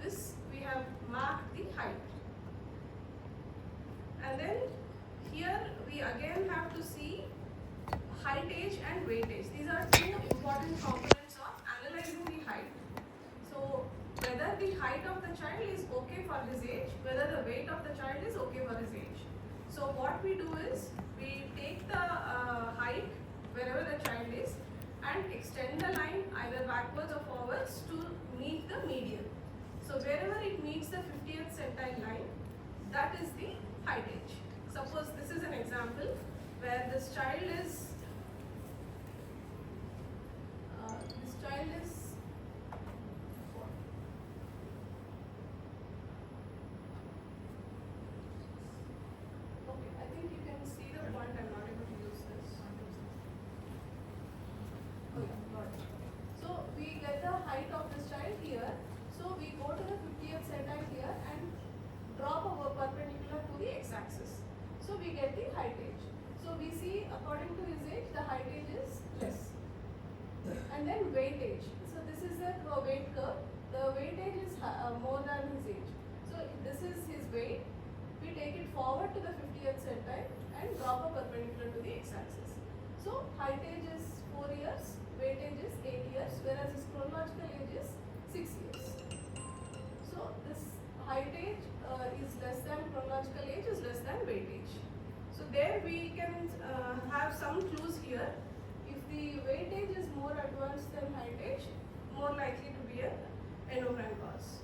this, we have marked the height. And then here we again have to see height, age and weightage. These are two important components of analyzing the height. So whether the height of the child is okay for his age, whether the weight of the child is okay for his age. So what we do is, we take the height wherever the child is and extend the line either backwards or forwards to meet the median. So wherever it meets the 50th centile line, that is the height age. Suppose this is an example where this child is okay, I think you can see the point. I'm not able to use this. Oh yeah, got it. So we get the height of this child here. So we go to the 50th centile here and drop our perpendicular to the x-axis. So we get the height age. So we see according to his age, the height age is less. And then weightage. So this is the weight curve. The weightage is more than his age. So if this is his weight, we take it forward to the 50th centile and drop a perpendicular to the x-axis. So height age is 4 years, weightage is 8 years, whereas his chronological age is 6 years. So this height age is less than chronological age, is less than weightage. So there we can have some clues here. If the weightage is more advanced than height age, more likely to be an endocrine cause.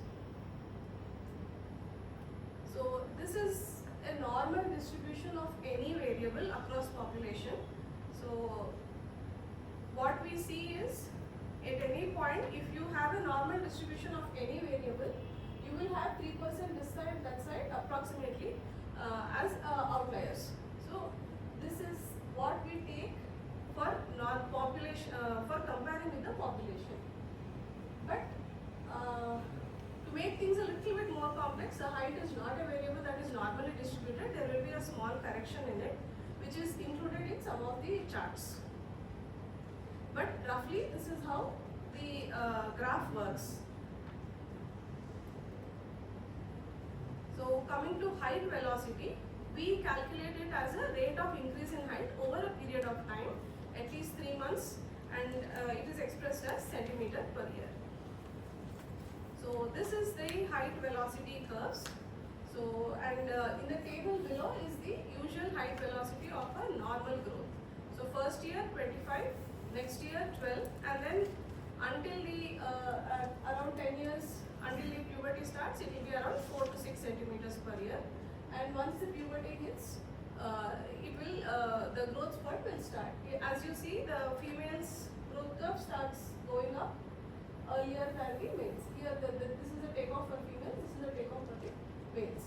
So this is a normal distribution of any variable across population. So what we see is, at any point, if you have a normal distribution of any variable, you will have 3% this side, that side approximately as outliers. So this is what we take for non-population, for comparing with the population. But to make things a little bit more complex, the height is not a variable that is normally distributed. There will be a small correction in it, which is included in some of the charts. But roughly, this is how the graph works. So coming to height velocity, we calculate it as a rate of increase in height over a period of time, at least 3 months, and it is expressed as centimeter per year. So this is the height velocity curves. So and in the table below is the usual height velocity of a normal growth. So first year 25, next year 12, and then until the around 10 years, until the puberty starts, it will be around 4 to 6 centimeters per year. And once the puberty hits, the growth spurt will start. As you see, the female's growth curve starts going up earlier than the males. Here, this is the takeoff for females, this is the takeoff for the males.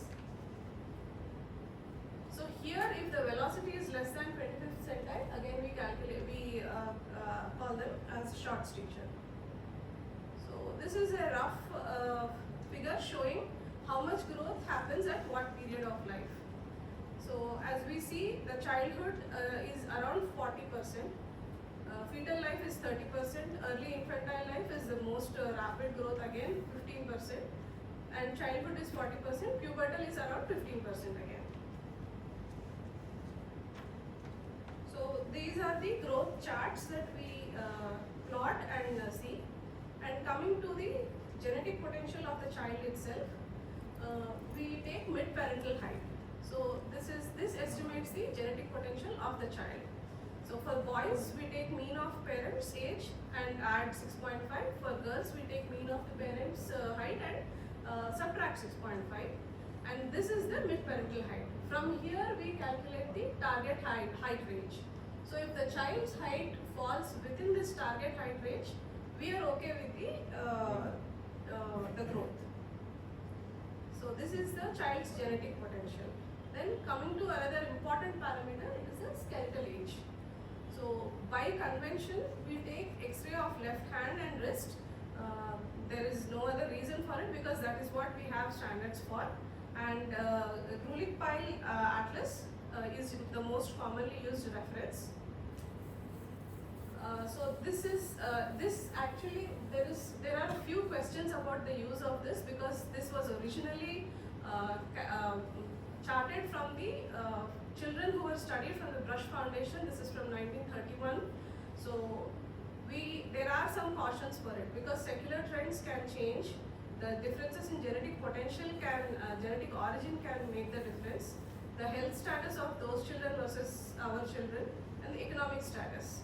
So here, if the velocity is less than 25th centile, again we call them as short stature. So this is a rough figure showing how much growth happens at what period of life. So as we see, the childhood is around 40%, fetal life is 30%, early infantile life is the most rapid growth, again 15%, and childhood is 40%, pubertal is around 15% again. So these are the growth charts that we plot and see. And coming to the genetic potential of the child itself, we take mid-parental height. So this estimates the genetic potential of the child. So for boys, we take mean of parents' age and add 6.5. For girls, we take mean of the parents' height and subtract 6.5. And this is the mid-parental height. From here, we calculate the target height range. So if the child's height falls within this target height range, we are okay with the growth. So this is the child's genetic potential. Then coming to another important parameter, it is the skeletal age. So by convention, we take X-ray of left hand and wrist. There is no other reason for it because that is what we have standards for. And Grulich-Pyle atlas is the most commonly used reference. So this is actually there are a few questions questions about the use of this, because this was originally charted from the children who were studied from the Brush Foundation. This is from 1931. So there are some cautions for it, because secular trends can change. The differences in genetic potential genetic origin can make the difference. The health status of those children versus our children, and the economic status.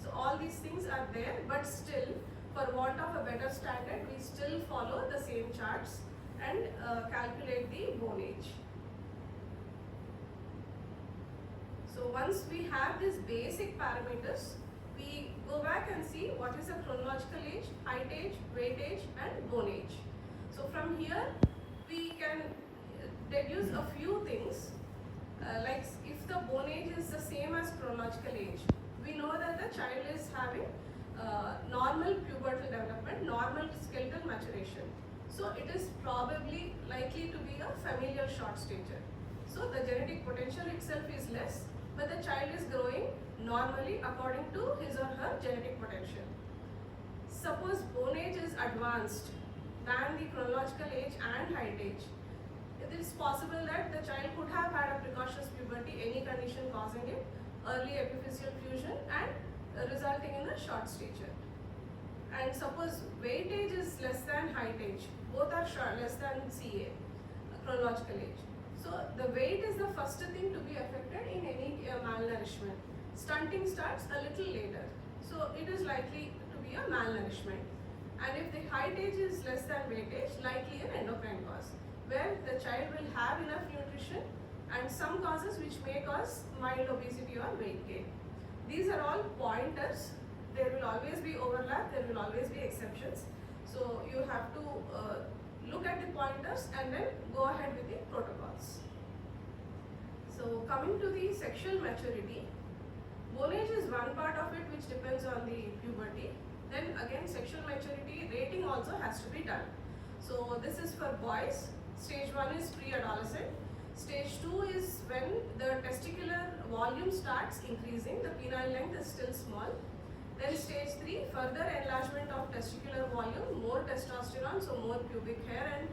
So all these things are there, but still, for want of a better standard, we still follow the same charts and calculate the bone age. So once we have these basic parameters, we go back and see what is the chronological age, height age, weight age, and bone age. So from here, we can deduce a few things. Like if the bone age is the same as chronological age, we know that the child is having normal pubertal development, normal skeletal maturation. So it is probably likely to be a familial short stature. So the genetic potential itself is less, but the child is growing normally according to his or her genetic potential. Suppose bone age is advanced than the chronological age and height age. It is possible that the child could have had a precocious puberty, any condition causing it, early epiphyseal fusion, and resulting in a short stature. And suppose weight age is less than height age, both are less than CA, chronological age. So the weight is the first thing to be affected in any malnourishment. Stunting starts a little later, so it is likely to be a malnourishment. And if the height age is less than weight age, likely an endocrine cause, where the child will have enough nutrition, and some causes which may cause mild obesity or weight gain. These are all pointers. There will always be overlap, there will always be exceptions. So you have to look at the pointers and then go ahead with the protocols. So coming to the sexual maturity, bone age is one part of it which depends on the puberty. Then again, sexual maturity rating also has to be done. So this is for boys. Stage 1 is pre-adolescent. Stage 2 is when the testicular volume starts increasing, the penile length is still small. Then stage 3, further enlargement of testicular volume, more testosterone, so more pubic hair, and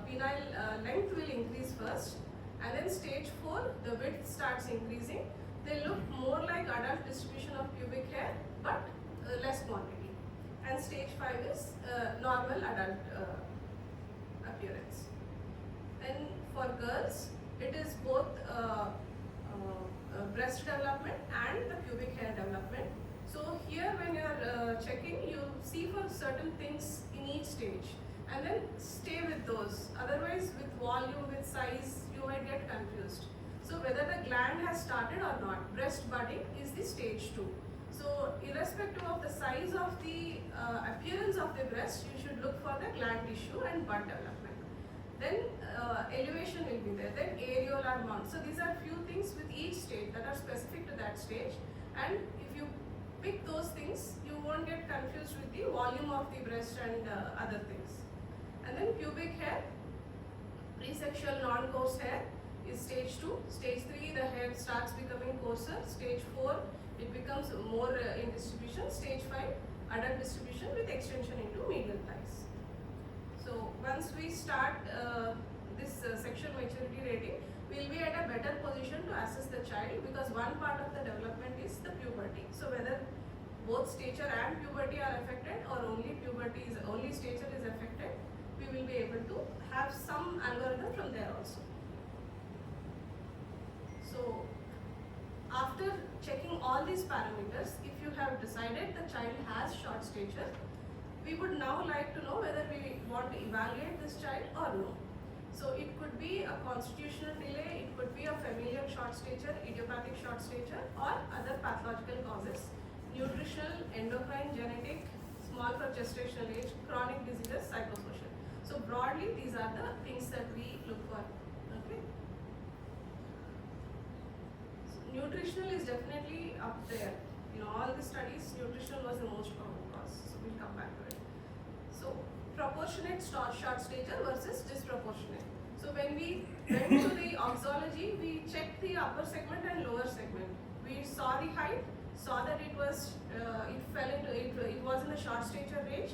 penile length will increase first. And then stage 4, the width starts increasing. They look more like adult distribution of pubic hair, but less quantity. And stage 5 is normal adult appearance. And for girls, it is both breast development and the pubic hair development. So here when you are checking, you see for certain things in each stage and then stay with those. Otherwise, with volume, with size, you might get confused. So whether the gland has started or not, breast budding is the stage 2. So irrespective of the size of the appearance of the breast, you should look for the gland tissue and bud development. Then elevation will be there, then areolar mount. So these are few things with each stage that are specific to that stage, and if you pick those things, you won't get confused with the volume of the breast and other things. And then pubic hair, presexual non-coarse hair is stage 2. Stage 3, the hair starts becoming coarser. Stage 4, it becomes more in distribution. Stage 5, adult distribution with extension into medial thighs. So once we start this sexual maturity rating, we will be at a better position to assess the child, because one part of the development is the puberty. So whether both stature and puberty are affected, or only stature is affected, we will be able to have some algorithm from there also. So after checking all these parameters, if you have decided the child has short stature, we would now like to know whether we want to evaluate this child or no. So it could be a constitutional delay, it could be a familial short stature, idiopathic short stature, or other pathological causes, nutritional, endocrine, genetic, small for gestational age, chronic diseases, psychosocial. So broadly, these are the things that we look for. Okay. So nutritional is definitely up there. In all the studies, nutritional was the most common cause. So we'll come back to it. So proportionate short stature versus disproportionate. So when we went to the auxology, we checked the upper segment and lower segment. We saw the height, saw that it was in the short stature range.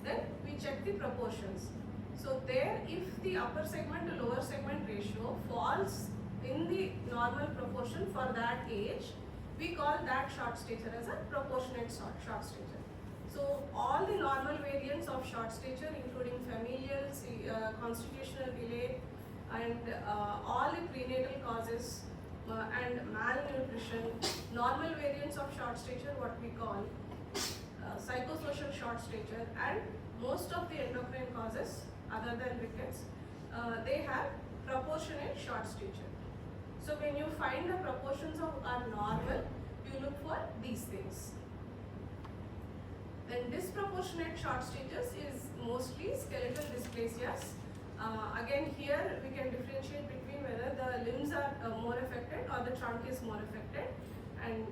Then we check the proportions. So there, if the upper segment to lower segment ratio falls in the normal proportion for that age, we call that short stature as a proportionate short stature. So all the normal variants of short stature, including familial, constitutional delay, and all the prenatal causes and malnutrition, normal variants of short stature, what we call psychosocial short stature, and most of the endocrine causes other than rickets, they have proportionate short stature. So when you find the proportions are normal, you look for these things. Then disproportionate short stages is mostly skeletal dysplasias. Again, here we can differentiate between whether the limbs are more affected or the trunk is more affected, and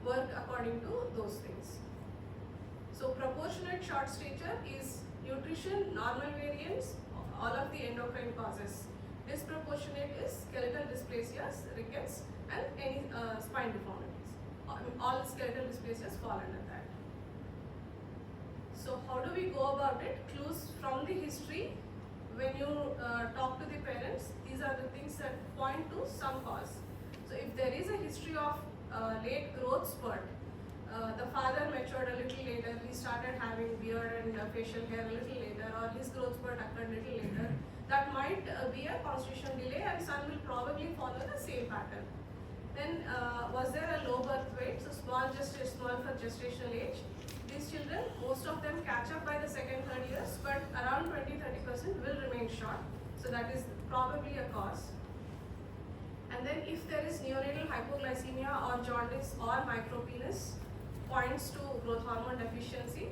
work according to those things. So proportionate short stature is nutrition, normal variants, all of the endocrine causes. Disproportionate is skeletal dysplasias, rickets, and any spine deformities. All skeletal dysplasias fall under that. So how do we go about it? Clues from the history. When you talk to the parents, these are the things that point to some cause. So if there is a history of late growth spurt, the father matured a little later, he started having beard and facial hair a little later, or his growth spurt occurred a little later, that might be a constitutional delay, and son will probably follow the same pattern. Then was there a low birth weight? So small for gestational age. These children, most of them catch up by the second, third years, but around 20-30% will remain short. So that is probably a cause. And then if there is neonatal hypoglycemia or jaundice or micropenis, points to growth hormone deficiency.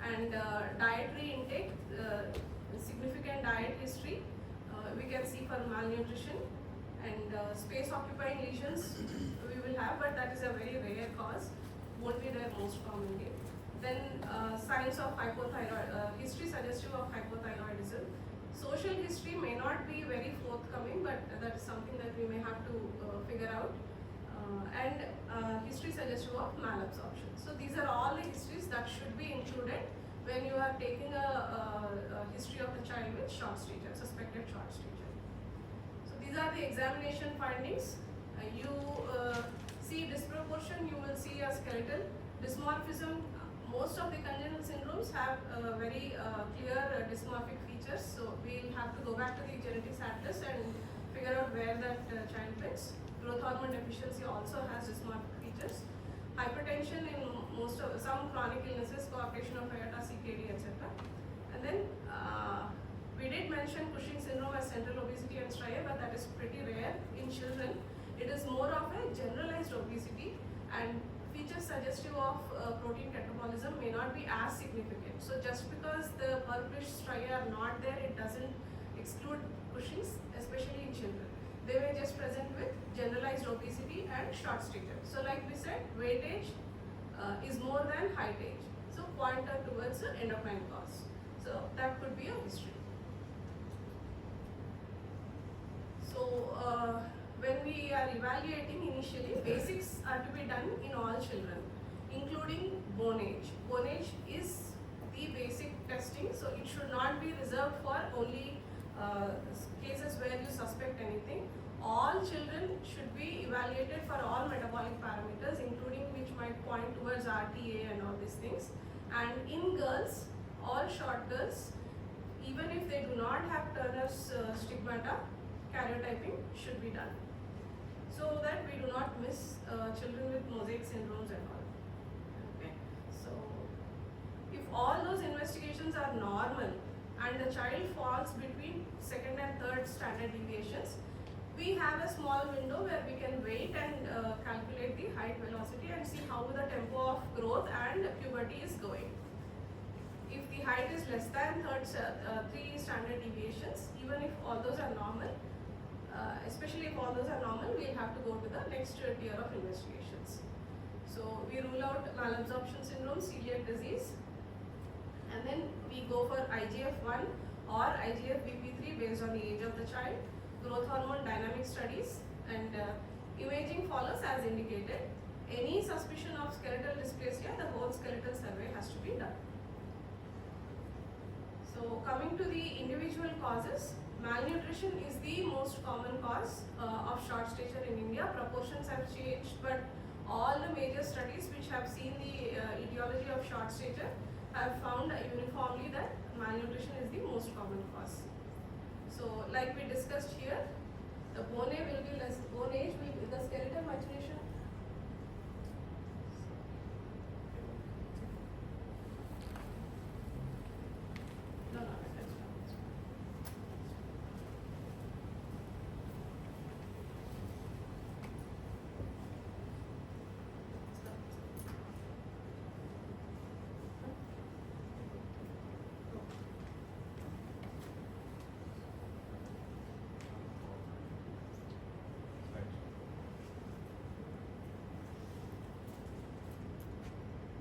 And dietary intake, significant diet history, we can see for malnutrition. And space occupying lesions we will have, but that is a very rare cause, won't be there most commonly. Then signs of hypothyroid, history suggestive of hypothyroidism. Social history may not be very forthcoming, but that is something that we may have to figure out. And history suggestive of malabsorption. So these are all the histories that should be included when you are taking a history of the child with short stature, suspected short stature. So these are the examination findings. You see disproportion, you will see a skeletal dysmorphism. Most of the congenital syndromes have very clear dysmorphic features, so we'll have to go back to the genetics atlas and figure out where that child fits. Growth hormone deficiency also has dysmorphic features. Hypertension in most of some chronic illnesses, coarctation of aorta, CKD, etc. And then we did mention Cushing syndrome as central obesity and striae, but that is pretty rare in children. It is more of a generalized obesity, and features suggestive of protein catabolism may not be as significant. So just because the purplish striae are not there, it doesn't exclude Cushing's, especially in children. They may just present with generalized obesity and short stature. So like we said, weightage is more than height age. So pointer towards the endocrine cause. So that could be a history. So when we are evaluating initially, basics are to be done in all children, including bone age. Bone age is the basic testing, so it should not be reserved for only cases where you suspect anything. All children should be evaluated for all metabolic parameters, including which might point towards RTA and all these things. And in girls, all short girls, even if they do not have Turner's stigmata, karyotyping should be done, so that we do not miss children with mosaic syndromes and all. Okay, so if all those investigations are normal and the child falls between second and third standard deviations, we have a small window where we can wait and calculate the height velocity and see how the tempo of growth and puberty is going. If the height is less than 3 standard deviations, even if all those are normal, especially if all those are normal, we'll have to go to the next tier of investigations. So we rule out malabsorption syndrome, celiac disease, and then we go for IGF-1 or IGF-BP3 based on the age of the child, growth hormone dynamic studies, and imaging follows as indicated. Any suspicion of skeletal dysplasia, the whole skeletal survey has to be done. coming to the individual causes, malnutrition is the most common cause of short stature in India. Proportions have changed, but all the major studies which have seen the etiology of short stature have found uniformly that malnutrition is the most common cause. So, like we discussed here, the bone age will be less. Bone age will be, the skeletal maturation